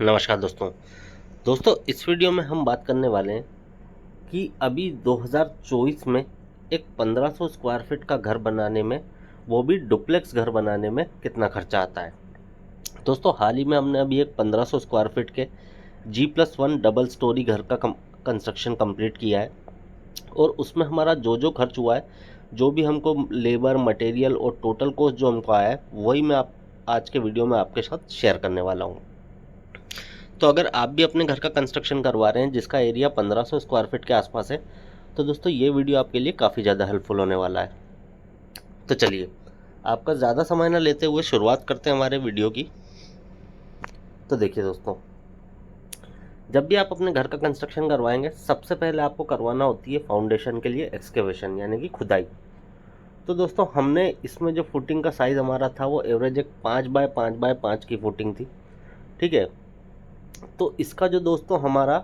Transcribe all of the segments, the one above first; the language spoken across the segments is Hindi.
नमस्कार दोस्तों इस वीडियो में हम बात करने वाले हैं कि अभी 2024 में एक 1500 स्क्वायर फीट का घर बनाने में, वो भी डुप्लेक्स घर बनाने में कितना खर्चा आता है। दोस्तों हाल ही में हमने अभी एक 1500 स्क्वायर फीट के G+1 डबल स्टोरी घर का कंस्ट्रक्शन कंप्लीट किया है और उसमें हमारा जो खर्च हुआ है, जो भी हमको लेबर मटेरियल और टोटल कॉस्ट जो हमको आया है, वही मैं आज के वीडियो में आपके साथ शेयर करने वाला हूँ। तो अगर आप भी अपने घर का कंस्ट्रक्शन करवा रहे हैं जिसका एरिया 1500 स्क्वायर फीट के आसपास है, तो दोस्तों ये वीडियो आपके लिए काफ़ी ज़्यादा हेल्पफुल होने वाला है। तो चलिए आपका ज़्यादा समय न लेते हुए शुरुआत करते हैं हमारे वीडियो की। तो देखिए दोस्तों, जब भी आप अपने घर का कंस्ट्रक्शन करवाएंगे, सबसे पहले आपको करवाना होती है फाउंडेशन के लिए एक्सकेवेशन यानी कि खुदाई। तो दोस्तों हमने इसमें जो फुटिंग का साइज़ हमारा था वो एवरेज एक 5x5x5 की फुटिंग थी, ठीक है। तो इसका जो दोस्तों हमारा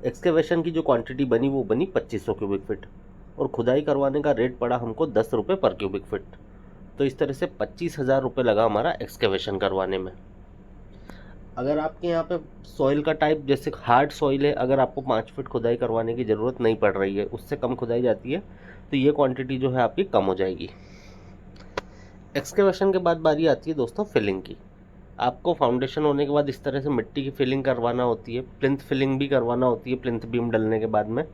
एक्सकेवेशन की जो क्वांटिटी बनी वो बनी 2500 क्यूबिक फीट और खुदाई करवाने का रेट पड़ा हमको 10 रुपये पर क्यूबिक फीट। तो इस तरह से 25,000 रुपये लगा हमारा एक्सकेवेशन करवाने में। अगर आपके यहाँ पे सॉइल का टाइप जैसे हार्ड सॉइल है, अगर आपको 5 फीट खुदाई करवाने की ज़रूरत नहीं पड़ रही है, उससे कम खुदाई जाती है, तो ये क्वांटिटी जो है आपकी कम हो जाएगी। एक्सकेवेशन के बाद बारी आती है दोस्तों फिलिंग की। आपको फाउंडेशन होने के बाद इस तरह से मिट्टी की फिलिंग करवाना होती है, प्लिंथ फिलिंग भी करवाना होती है प्लिंथ बीम डलने के बाद में।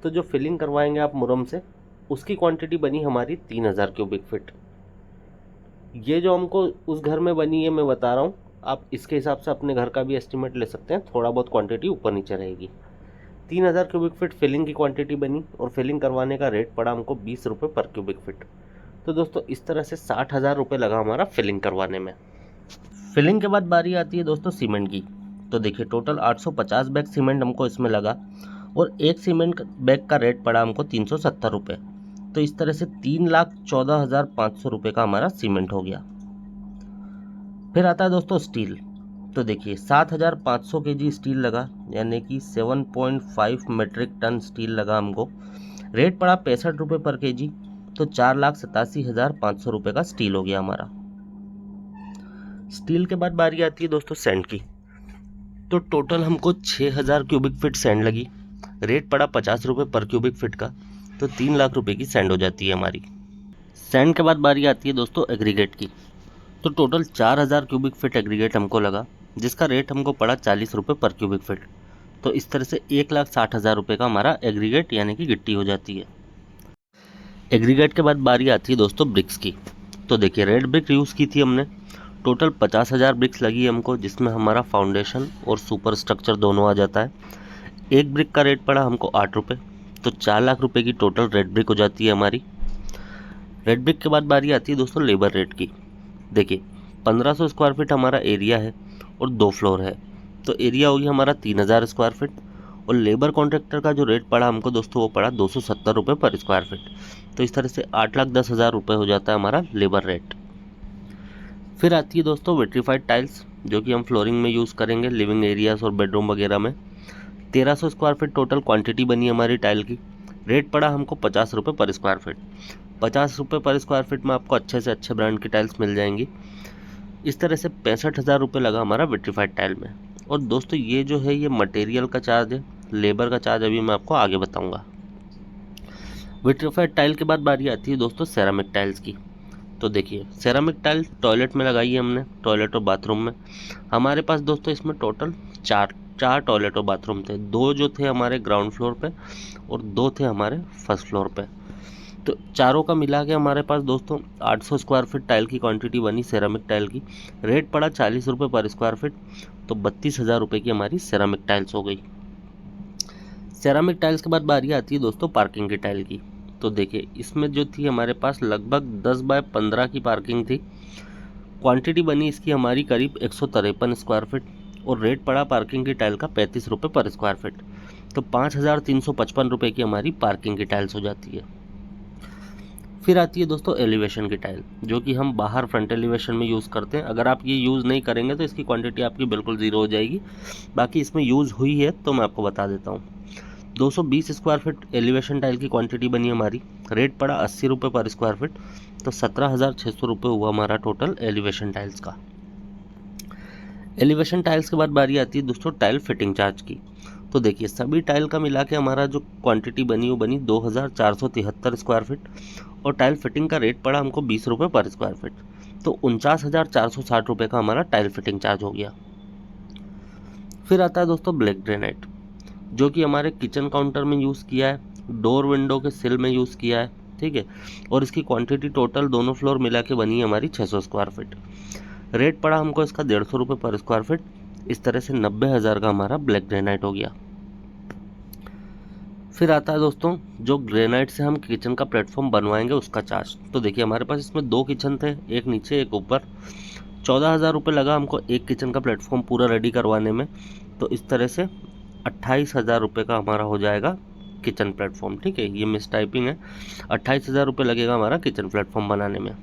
तो जो फिलिंग करवाएंगे आप मुरम से, उसकी क्वांटिटी बनी हमारी 3000 क्यूबिक फीट। ये जो हमको उस घर में बनी है मैं बता रहा हूँ, आप इसके हिसाब से अपने घर का भी एस्टिमेट ले सकते हैं, थोड़ा बहुत क्वांटिटी ऊपर नीचे रहेगी। 3000 क्यूबिक फीट फिलिंग की क्वांटिटी बनी और फिलिंग करवाने का रेट पड़ा हमको 20 रुपये पर क्यूबिक फीट। तो दोस्तों इस तरह से 60,000 रुपये लगा हमारा फिलिंग करवाने में। फिलिंग के बाद बारी आती है दोस्तों सीमेंट की। तो देखिए टोटल 850 बैग सीमेंट हमको इसमें लगा और एक सीमेंट बैग का रेट पड़ा हमको 370 रुपये। तो इस तरह से 3,14,500 रुपये का हमारा सीमेंट हो गया। फिर आता है दोस्तों स्टील। तो देखिए 7,500 kg स्टील लगा, यानी कि 7.5 मेट्रिक टन स्टील लगा हमको। रेट पड़ा 65 रुपये पर kg। तो 4,87,500 रुपये का स्टील हो गया हमारा। स्टील के बाद बारी आती है दोस्तों सैंड की। तो टोटल हमको 6,000 क्यूबिक फीट सैंड लगी। रेट पड़ा 50 रुपये पर क्यूबिक फीट का। तो 3 लाख रुपए की सैंड हो जाती है हमारी। सैंड के बाद बारी आती है दोस्तों एग्रीगेट की। तो टोटल 4,000 क्यूबिक फीट एग्रीगेट हमको लगा, जिसका रेट हमको पड़ा 40 रुपये पर क्यूबिक फीट। तो इस तरह से 1,60,000 रुपये का हमारा एग्रीगेट यानी कि गिट्टी हो जाती है। एग्रीगेट के बाद बारी आती है दोस्तों ब्रिक्स की। तो देखिए रेड ब्रिक यूज़ की थी हमने। टोटल 50,000 ब्रिक्स लगी हमको, जिसमें हमारा फाउंडेशन और सुपर स्ट्रक्चर दोनों आ जाता है। एक ब्रिक का रेट पड़ा हमको 8 रुपये। तो 4 लाख रुपए की टोटल रेड ब्रिक हो जाती है हमारी। रेड ब्रिक के बाद बारी आती है दोस्तों लेबर रेट की। देखिए 1500 स्क्वायर फीट हमारा एरिया है और 2 फ्लोर है, तो एरिया होगी हमारा 3,000 स्क्वायर फीट। और लेबर कॉन्ट्रैक्टर का जो रेट पड़ा हमको दोस्तों वो पड़ा 270 रुपये पर स्क्वायर फीट। तो इस तरह से 8,10,000 रुपये हो जाता है हमारा लेबर रेट। फिर आती है दोस्तों विट्रीफाइड टाइल्स, जो कि हम फ्लोरिंग में यूज़ करेंगे लिविंग एरियाज और बेडरूम वगैरह में। 1300 स्क्वायर फीट टोटल क्वांटिटी बनी हमारी टाइल की। रेट पड़ा हमको 50 रुपये पर स्क्वायर फीट। 50 रुपये पर स्क्वायर फीट में आपको अच्छे से अच्छे ब्रांड की टाइल्स मिल जाएंगी। इस तरह से 65,000 रुपये लगा हमारा विट्रीफाइड टाइल में। और दोस्तों ये जो है ये मटेरियल का चार्ज है, लेबर का चार्ज अभी मैं आपको आगे बताऊँगा। विट्रीफाइड टाइल के बाद बारी आती है दोस्तों सेरामिक टाइल्स की। तो देखिए सेरामिक टाइल टॉयलेट में लगाई है हमने, टॉयलेट और बाथरूम में। हमारे पास दोस्तों इसमें टोटल चार टॉयलेट और बाथरूम थे। 2 जो थे हमारे ग्राउंड फ्लोर पे और 2 थे हमारे फर्स्ट फ्लोर पे। तो चारों का मिला के हमारे पास दोस्तों 800 स्क्वायर फीट टाइल की क्वांटिटी बनी सेरामिक टाइल की। रेट पड़ा 40 रुपये पर स्क्वायर फीट। तो 32,000 रुपये की हमारी सेरामिक टाइल्स हो गई। सेरामिक टाइल्स के बाद बारी आती है दोस्तों पार्किंग की टाइल की। तो देखिए इसमें जो थी हमारे पास लगभग 10x15 की पार्किंग थी। क्वांटिटी बनी इसकी हमारी करीब 153 स्क्वायर फीट और रेट पड़ा पार्किंग की टाइल का 35 रुपये पर स्क्वायर फीट। तो 5,355 रुपये की हमारी पार्किंग की टाइल्स हो जाती है। फिर आती है दोस्तों एलिवेशन की टाइल, जो कि हम बाहर फ्रंट एलिवेशन में यूज़ करते हैं। अगर आप ये यूज़ नहीं करेंगे तो इसकी क्वांटिटी आपकी बिल्कुल ज़ीरो हो जाएगी। बाकी इसमें यूज़ हुई है तो मैं आपको बता देता हूँ। 220 स्क्वायर फीट एलिवेशन टाइल की क्वांटिटी बनी हमारी। रेट पड़ा 80 रुपये पर स्क्वायर फीट। तो 17,600 रुपये हुआ हमारा टोटल एलिवेशन टाइल्स का। एलिवेशन टाइल्स के बाद बारी आती है दोस्तों टाइल फिटिंग चार्ज की। तो देखिए सभी टाइल का मिला के हमारा जो क्वांटिटी बनी वो बनी 2473 स्क्वायर फीट, और टाइल फिटिंग का रेट पड़ा हमको 20 रुपये पर स्क्वायर फीट। तो 49,460 रुपये का हमारा टाइल फिटिंग चार्ज हो गया। फिर आता है दोस्तों ब्लैक ग्रेनाइट, जो कि हमारे किचन काउंटर में यूज़ किया है, डोर विंडो के सिल में यूज़ किया है, ठीक है। और इसकी क्वांटिटी टोटल दोनों फ्लोर मिला के बनी है हमारी 600 स्क्वायर फीट। रेट पड़ा हमको इसका 150 रुपये पर स्क्वायर फीट। इस तरह से 90,000 का हमारा ब्लैक ग्रेनाइट हो गया। फिर आता है दोस्तों जो ग्रेनाइट से हम किचन का प्लेटफॉर्म बनवाएंगे उसका चार्ज। तो देखिए हमारे पास इसमें 2 किचन थे, एक नीचे एक ऊपर। 14,000 रुपये लगा हमको एक किचन का प्लेटफॉर्म पूरा रेडी करवाने में। तो इस तरह से 28,000 रुपये का हमारा हो जाएगा किचन प्लेटफॉर्म, ठीक है। ये मिस टाइपिंग है, 28,000 रुपये लगेगा हमारा किचन प्लेटफॉर्म बनाने में।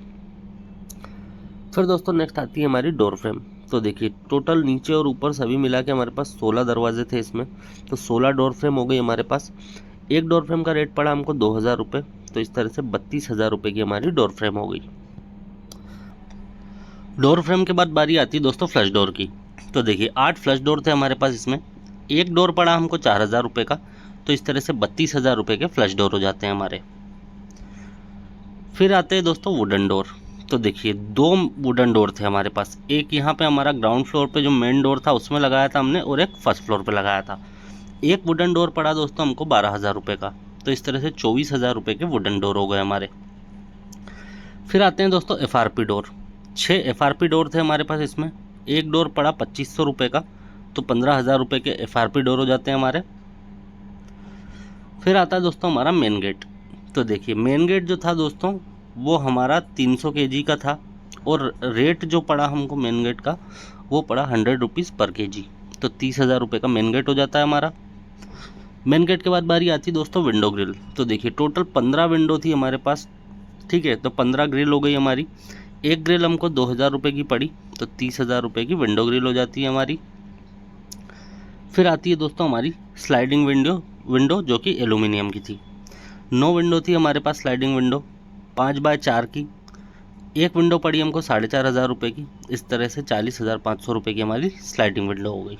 फिर दोस्तों नेक्स्ट आती है हमारी डोर फ्रेम। तो देखिए टोटल नीचे और ऊपर सभी मिला के हमारे पास 16 दरवाजे थे इसमें। तो 16 डोर फ्रेम हो गई हमारे पास। एक डोर फ्रेम का रेट पड़ा हमको 2,000 रुपये। तो इस तरह से 32,000 रुपये की हमारी डोर फ्रेम हो गई। डोर फ्रेम के बाद बारी आती है दोस्तों फ्लश डोर की। तो देखिए 8 फ्लश डोर थे हमारे पास इसमें। एक डोर पड़ा हमको 4,000 रुपये का। तो इस तरह से 32,000 रुपये के फ्लश डोर हो जाते हैं हमारे। फिर आते हैं दोस्तों वुडन डोर। तो देखिए 2 वुडन डोर थे हमारे पास। एक यहाँ पे हमारा ग्राउंड फ्लोर पे जो मेन डोर था उसमें लगाया था हमने, और एक फर्स्ट फ्लोर पे लगाया था। एक वुडन डोर पड़ा दोस्तों हमको 12,000 रुपये का। तो इस तरह से 24,000 रुपये के वुडन डोर हो गए हमारे। फिर आते हैं दोस्तों FRP डोर। 6 FRP डोर थे हमारे पास इसमें। एक डोर पड़ा 2,500 रुपये का। तो 15,000 रुपये के FRP डोर हो जाते हैं हमारे। फिर आता है दोस्तों हमारा मेन गेट। तो देखिए मेन गेट जो था दोस्तों वो हमारा 300 kg का था, और रेट जो पड़ा हमको मेन गेट का वो पड़ा 100 रुपीज़ पर kg। तो 30,000 रुपये का मेन गेट हो जाता है हमारा। मेन गेट के बाद बारी आती है दोस्तों विंडो ग्रिल। तो देखिए टोटल 15 विंडो थी हमारे पास, ठीक है। तो 15 ग्रिल हो गई हमारी। एक ग्रिल हमको 2,000 रुपये की पड़ी। तो 30,000 रुपये की विंडो ग्रिल हो जाती है हमारी। फिर आती है दोस्तों हमारी स्लाइडिंग विंडो जो कि एल्यूमिनियम की थी। 9 विंडो थी हमारे पास स्लाइडिंग विंडो, 5x4 की। एक विंडो पड़ी हमको 4,500 रुपये की। इस तरह से 40,500 रुपये की हमारी स्लाइडिंग विंडो हो गई।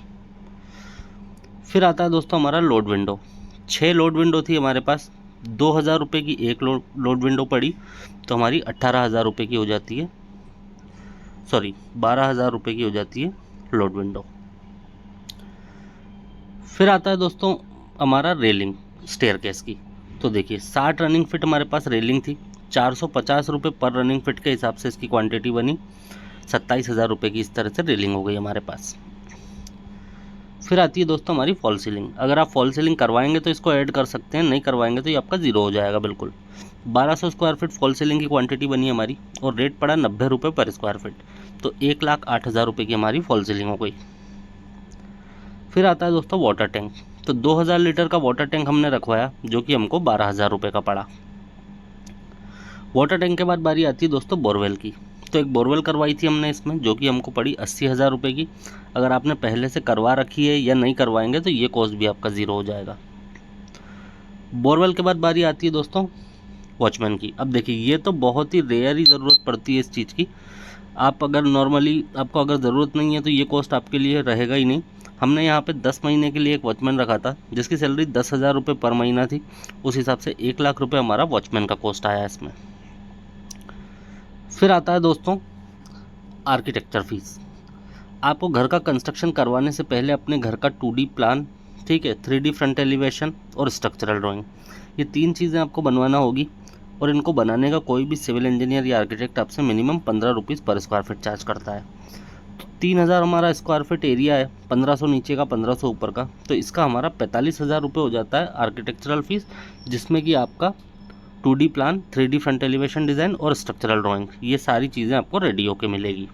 फिर आता है दोस्तों हमारा लोड विंडो। 6 लोड विंडो थी हमारे पास। 2,000 रुपये की एक लोड विंडो पड़ी। तो हमारी 18,000 रुपये की हो जाती है, सॉरी 12,000 रुपये की हो जाती है लोड विंडो। फिर आता है दोस्तों हमारा रेलिंग स्टेयरकेस की। तो देखिए 60 रनिंग फिट हमारे पास रेलिंग थी। 450 रुपये पर रनिंग फिट के हिसाब से इसकी क्वांटिटी बनी। 27,000 रुपये की इस तरह से रेलिंग हो गई हमारे पास। फिर आती है दोस्तों हमारी फॉल सीलिंग। अगर आप फॉल सीलिंग करवाएंगे तो इसको ऐड कर सकते हैं, नहीं करवाएंगे तो ये आपका ज़ीरो हो जाएगा बिल्कुल। 1200 स्क्वायर फीट फॉल सीलिंग की क्वांटिटी बनी हमारी, और रेट पड़ा 90 रुपये पर स्क्वायर फीट। तो 1,08,000 रुपये की हमारी फॉल सीलिंग हो गई। फिर आता है दोस्तों वाटर टैंक। तो 2,000 लीटर का वाटर टैंक हमने रखवाया, जो कि हमको 12,000 रुपये का पड़ा। वाटर टैंक के बाद बारी आती है दोस्तों बोरवेल की। तो एक बोरवेल करवाई थी हमने इसमें, जो कि हमको पड़ी 80,000 रुपये की। अगर आपने पहले से करवा रखी है या नहीं करवाएंगे तो ये कॉस्ट भी आपका ज़ीरो हो जाएगा। बोरवेल के बाद बारी आती है दोस्तों वॉचमैन की। अब देखिए ये तो बहुत ही रेयर ही ज़रूरत पड़ती है इस चीज़ की। आप अगर नॉर्मली आपको अगर ज़रूरत नहीं है तो ये कॉस्ट आपके लिए रहेगा ही नहीं। हमने यहाँ पे 10 महीने के लिए एक वॉचमैन रखा था, जिसकी सैलरी 10,000 रुपये पर महीना थी। उस हिसाब से 1,00,000 रुपये हमारा वॉचमैन का कॉस्ट आया इसमें। फिर आता है दोस्तों आर्किटेक्चर फीस। आपको घर का कंस्ट्रक्शन करवाने से पहले अपने घर का 2D प्लान, ठीक है, 3D फ्रंट एलिवेशन और स्ट्रक्चरल ड्राइंग, ये 3 चीज़ें आपको बनवाना होगी। और इनको बनाने का कोई भी सिविल इंजीनियर या आर्किटेक्ट आपसे मिनिमम 15 रुपीज़ पर स्क्वायर फीट चार्ज करता है। तो 3,000 हमारा स्क्वायर फीट एरिया है, 1500 नीचे का 1500 ऊपर का। तो इसका हमारा 45,000 रुपये हो जाता है आर्किटेक्चरल फीस, जिसमें कि आपका 2D plan, 3D front elevation design और स्ट्रक्चरल ड्राइंग, ये सारी चीज़ें आपको रेडी होके मिलेगी।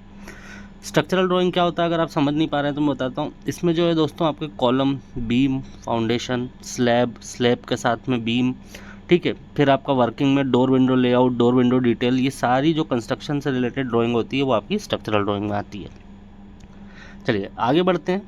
स्ट्रक्चरल ड्राइंग क्या होता है अगर आप समझ नहीं पा रहे हैं तो मैं बताता हूँ। इसमें जो है दोस्तों आपके कॉलम, बीम, फाउंडेशन, स्लैब के साथ में बीम, ठीक है। फिर आपका वर्किंग में door window layout, door window detail, ये सारी जो कंस्ट्रक्शन से रिलेटेड ड्राइंग होती है वो आपकी स्ट्रक्चरल ड्राइंग में आती है। चलिए आगे बढ़ते हैं।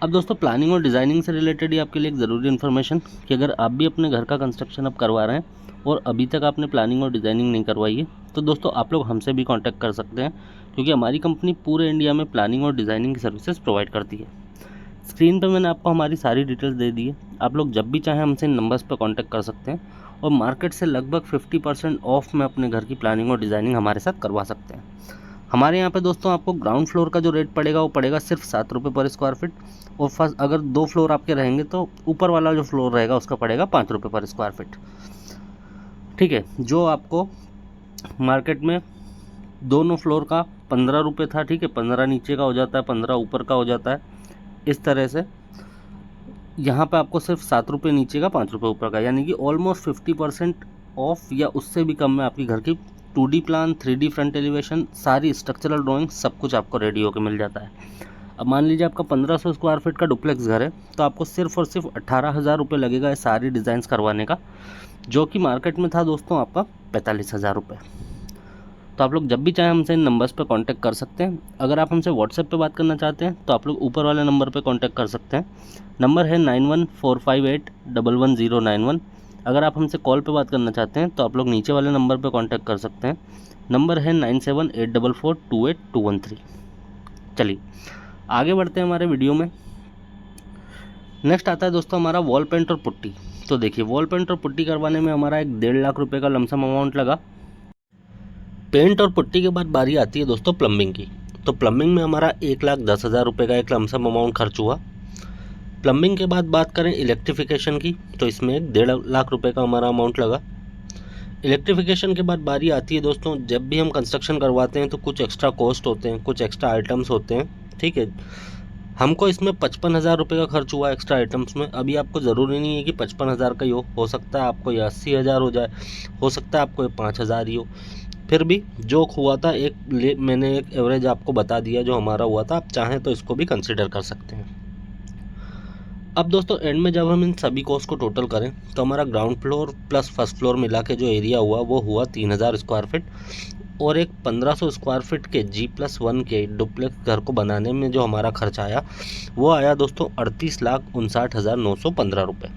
अब दोस्तों प्लानिंग और डिज़ाइनिंग से रिलेटेड ही आपके लिए एक ज़रूरी इन्फॉर्मेशन कि अगर आप भी अपने घर का कंस्ट्रक्शन अब करवा रहे हैं और अभी तक आपने प्लानिंग और डिज़ाइनिंग नहीं करवाई है तो दोस्तों आप लोग हमसे भी कांटेक्ट कर सकते हैं। क्योंकि हमारी कंपनी पूरे इंडिया में प्लानिंग और डिज़ाइनिंग की सर्विसेज प्रोवाइड करती है। स्क्रीन पे मैंने आपको हमारी सारी डिटेल्स दे दी है। आप लोग जब भी चाहें हमसे इन नंबर्स पर कांटेक्ट कर सकते हैं और मार्केट से लगभग 50% ऑफ में अपने घर की प्लानिंग और डिज़ाइनिंग हमारे साथ करवा सकते हैं। हमारे यहाँ पे दोस्तों आपको ग्राउंड फ्लोर का जो रेट पड़ेगा वो पड़ेगा सिर्फ 7 रुपये पर स्क्वायर फीट, और फर्स्ट अगर 2 फ्लोर आपके रहेंगे तो ऊपर वाला जो फ्लोर रहेगा उसका पड़ेगा 5 रुपये पर स्क्वायर फीट। ठीक है, जो आपको मार्केट में दोनों फ्लोर का 15 रुपये था, ठीक है, 15 नीचे का हो जाता है, 15 ऊपर का हो जाता है। इस तरह से यहाँ पे आपको सिर्फ 7 रुपये नीचे का, 5 रुपये ऊपर का, यानी कि ऑलमोस्ट 50% ऑफ या उससे भी कम में आपकी घर की 2D plan, 3D front elevation, सारी स्ट्रक्चरल ड्राइंग, सब कुछ आपको रेडी होकर मिल जाता है। अब मान लीजिए आपका 1500 स्क्वायर फीट का डुप्लेक्स घर है, तो आपको सिर्फ और सिर्फ 18,000 रुपये लगेगा ये सारी डिज़ाइंस करवाने का, जो कि मार्केट में था दोस्तों आपका 45,000 रुपये। तो आप लोग जब भी चाहें हमसे इन नंबर्स पे कांटेक्ट कर सकते हैं। अगर आप हमसे व्हाट्सएप पे बात करना चाहते हैं तो आप लोग ऊपर वाले नंबर पे कांटेक्ट कर सकते हैं। नंबर है 9145811091। अगर आप हमसे कॉल पे बात करना चाहते हैं तो आप लोग नीचे वाले नंबर पे कांटेक्ट कर सकते हैं। नंबर है 9784428213। चलिए आगे बढ़ते हैं हमारे वीडियो में। नेक्स्ट आता है दोस्तों हमारा वॉल पेंट और पुट्टी। तो देखिए, वॉल पेंट और पुट्टी करवाने में हमारा एक 1.5 लाख रुपये का लमसम अमाउंट लगा। पेंट और पुट्टी के बाद बारी आती है दोस्तों प्लम्बिंग की। तो प्लम्बिंग में हमारा 1,10,000 रुपये का एक लमसम अमाउंट खर्च हुआ। प्लम्बिंग के बाद बात करें इलेक्ट्रिफिकेशन की, तो इसमें 1.5 लाख रुपये का हमारा अमाउंट लगा। इलेक्ट्रिफिकेशन के बाद बारी आती है दोस्तों, जब भी हम कंस्ट्रक्शन करवाते हैं तो कुछ एक्स्ट्रा कॉस्ट होते हैं, कुछ एक्स्ट्रा आइटम्स होते हैं, ठीक है। हमको इसमें 55,000 रुपये का खर्च हुआ एक्स्ट्रा आइटम्स में। अभी आपको ज़रूरी नहीं है कि 55,000 का ही हो सकता है आपको ये 80,000 हो जाए, हो सकता है आपको ये 5,000 ही हो। फिर भी जो हुआ था मैंने एक एवरेज आपको बता दिया जो हमारा हुआ था। आप चाहें तो इसको भी कंसिडर कर सकते हैं। अब दोस्तों एंड में जब हम इन सभी कॉस्ट को टोटल करें तो हमारा ground floor plus first floor मिला के जो एरिया हुआ वो हुआ 3,000 स्क्वायर फीट, और एक 1,500 स्क्वायर फीट के G+1 के डुप्लेक्स घर को बनाने में जो हमारा खर्च आया वो आया दोस्तों 38,59,915 रुपये।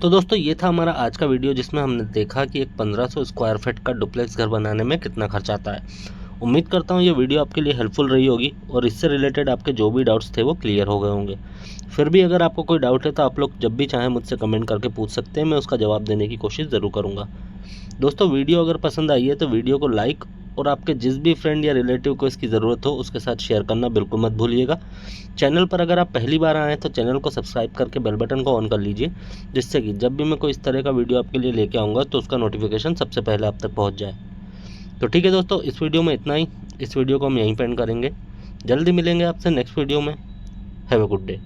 तो दोस्तों ये था हमारा आज का वीडियो, जिसमें हमने देखा कि एक 1,500 स्क्वायर फीट का डुप्लेक्स घर बनाने में कितना खर्च आता है। उम्मीद करता हूँ ये वीडियो आपके लिए हेल्पफुल रही होगी और इससे रिलेटेड आपके जो भी डाउट्स थे वो क्लियर हो गए होंगे। फिर भी अगर आपको कोई डाउट है तो आप लोग जब भी चाहें मुझसे कमेंट करके पूछ सकते हैं, मैं उसका जवाब देने की कोशिश ज़रूर करूँगा। दोस्तों वीडियो अगर पसंद आई है तो वीडियो को लाइक और आपके जिस भी फ्रेंड या रिलेटिव को इसकी ज़रूरत हो उसके साथ शेयर करना बिल्कुल मत भूलिएगा। चैनल पर अगर आप पहली बार आएँ तो चैनल को सब्सक्राइब करके बेल बटन को ऑन कर लीजिए, जिससे कि जब भी मैं कोई इस तरह का वीडियो आपके लिए लेके आऊँगा तो उसका नोटिफिकेशन सबसे पहले आप तक पहुँच जाए। तो ठीक है दोस्तों, इस वीडियो में इतना ही। इस वीडियो को हम यहीं पे एंड करेंगे। जल्दी मिलेंगे आपसे नेक्स्ट वीडियो में। Have a good day.